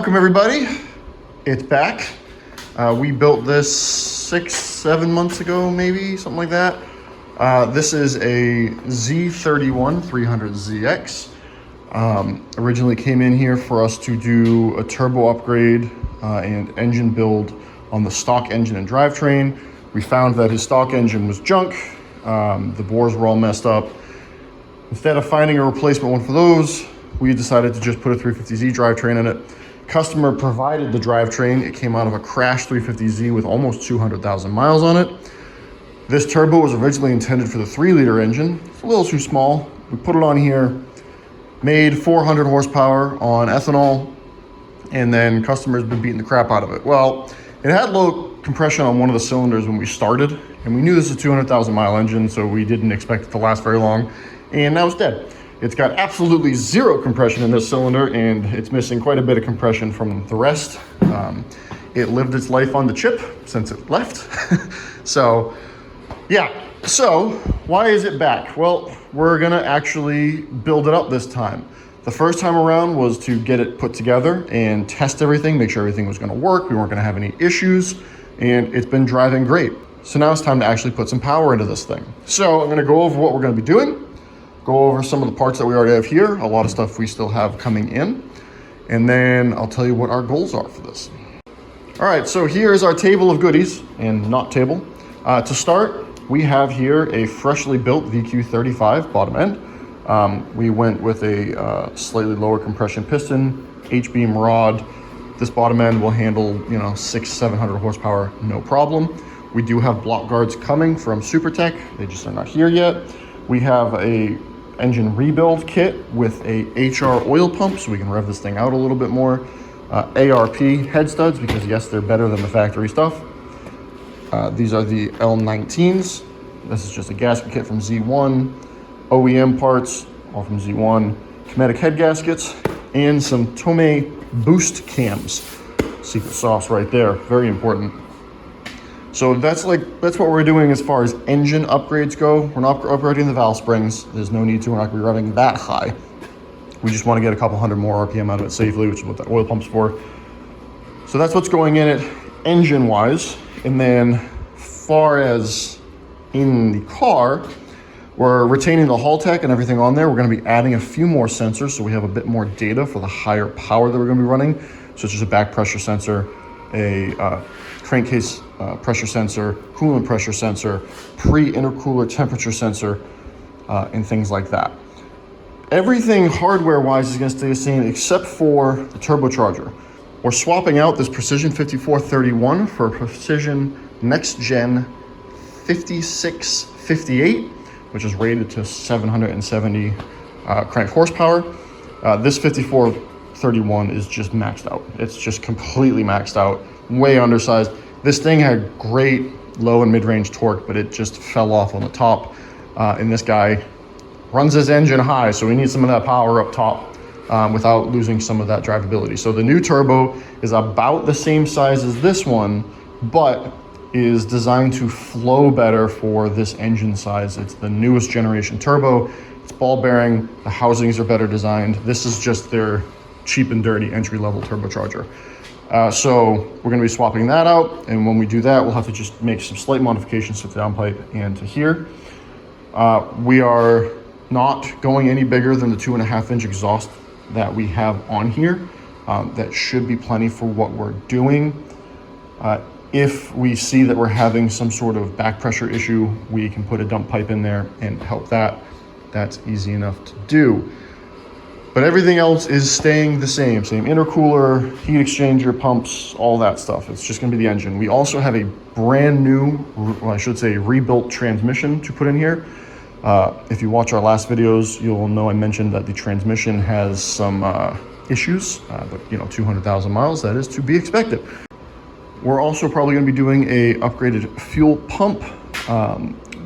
Welcome everybody, it's back. We built this 6-7 months ago, maybe, something like that. This is a Z31 300ZX. Originally came in here for us to do a turbo upgrade and engine build on the stock engine and drivetrain. We found that his stock engine was junk. The bores were all messed up. Instead of finding a replacement one for those, we decided to just put a 350Z drivetrain in it. Customer provided the drivetrain. It came out of a crashed 350Z with almost 200,000 miles on it. This turbo was originally intended for the 3-liter engine. It's a little too small. We put it on here, made 400 horsepower on ethanol, and then customers been beating the crap out of it. Well, it had low compression on one of the cylinders when we started, and we knew this was a 200,000 mile engine, so we didn't expect it to last very long, and now it's dead. It's got absolutely zero compression in this cylinder, and it's missing quite a bit of compression from the rest. It lived its life on the chip since it left. So why is it back? Well, we're gonna actually build it up this time. The first time around was to get it put together and test everything, make sure everything was gonna work, we weren't gonna have any issues, and it's been driving great. So now it's time to actually put some power into this thing. So I'm gonna go over what we're gonna be doing, go over some of the parts that we already have here, a lot of stuff we still have coming in, and then I'll tell you what our goals are for this. All right, so here's our table of goodies, and not table. To start, we have here a freshly built VQ35 bottom end. We went with a slightly lower compression piston, H-beam rod. This bottom end will handle 600-700 horsepower, no problem. We do have block guards coming from SuperTech. They just are not here yet. We have a engine rebuild kit with a HR oil pump so we can rev this thing out a little bit more. ARP head studs, because yes, they're better than the factory stuff. These are the L19s. This is just a gasket kit from Z1. OEM parts, all from Z1. Kinetic head gaskets, and some Tomei boost cams. Secret sauce right there, very important. So that's what we're doing as far as engine upgrades go. We're not upgrading the valve springs. There's no need to, we're not gonna be running that high. We just wanna get a couple hundred more RPM out of it safely, which is what that oil pump's for. So that's what's going in it engine-wise. And then far as in the car, we're retaining the Hall Tech and everything on there. We're gonna be adding a few more sensors so we have a bit more data for the higher power that we're gonna be running. So it's just a back pressure sensor, a crankcase pressure sensor, coolant pressure sensor, pre-intercooler temperature sensor, and things like that. Everything hardware-wise is gonna stay the same except for the turbocharger. We're swapping out this Precision 5431 for Precision Next Gen 5658, which is rated to 770 crank horsepower. This 5431 is just maxed out. It's just completely maxed out, way undersized. This thing had great low and mid-range torque, but it just fell off on the top. And this guy runs his engine high, so we need some of that power up top without losing some of that drivability. So the new turbo is about the same size as this one, but is designed to flow better for this engine size. It's the newest generation turbo. It's ball bearing, the housings are better designed. This is just their cheap and dirty entry-level turbocharger. So we're gonna be swapping that out, and when we do that, we'll have to just make some slight modifications to the downpipe and to here. We are not going any bigger than the 2.5-inch exhaust that we have on here. That should be plenty for what we're doing. If we see that we're having some sort of back pressure issue, we can put a dump pipe in there and help that. That's easy enough to do. But everything else is staying the same intercooler, heat exchanger, pumps, all that stuff. It's just gonna be the engine. We also have a brand new, well, I should say rebuilt transmission to put in here. If you watch our last videos, you'll know I mentioned that the transmission has some issues, but 200,000 miles, that is to be expected. We're also probably gonna be doing a upgraded fuel pump,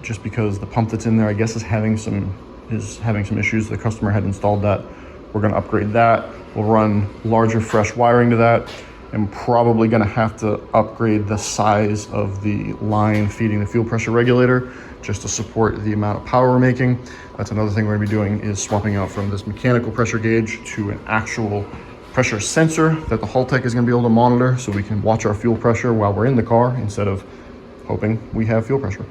just because the pump that's in there, I guess, is having some issues. The customer had installed that. We're gonna upgrade that. We'll run larger fresh wiring to that. I'm probably gonna have to upgrade the size of the line feeding the fuel pressure regulator just to support the amount of power we're making. That's another thing we're gonna be doing, is swapping out from this mechanical pressure gauge to an actual pressure sensor that the hull tech is going to be able to monitor, so we can watch our fuel pressure while we're in the car instead of hoping we have fuel pressure.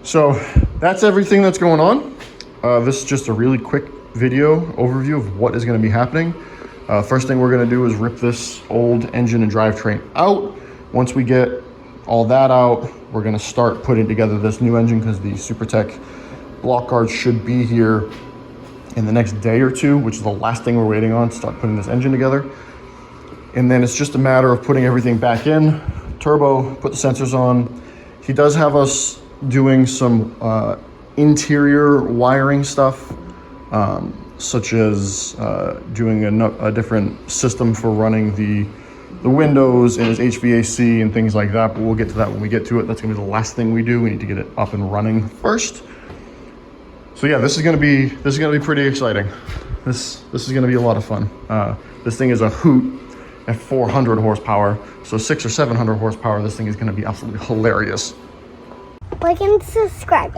So that's everything that's going on. This is just a really quick video overview of what is going to be happening. First thing we're going to do is rip this old engine and drivetrain out. Once we get all that out, we're going to start putting together this new engine, because the SuperTech block guards should be here in the next day or two, which is the last thing we're waiting on to start putting this engine together. And then it's just a matter of putting everything back in, turbo, put the sensors on. He does have us doing some interior wiring stuff, such as doing a different system for running the windows and his HVAC and things like that, but we'll get to that when we get to it. That's gonna be the last thing we do. We need to get it up and running first. So yeah, this is gonna be pretty exciting. This is gonna be a lot of fun. This thing is a hoot at 400 horsepower. So 600 or 700 horsepower, this thing is gonna be absolutely hilarious. Like and subscribe.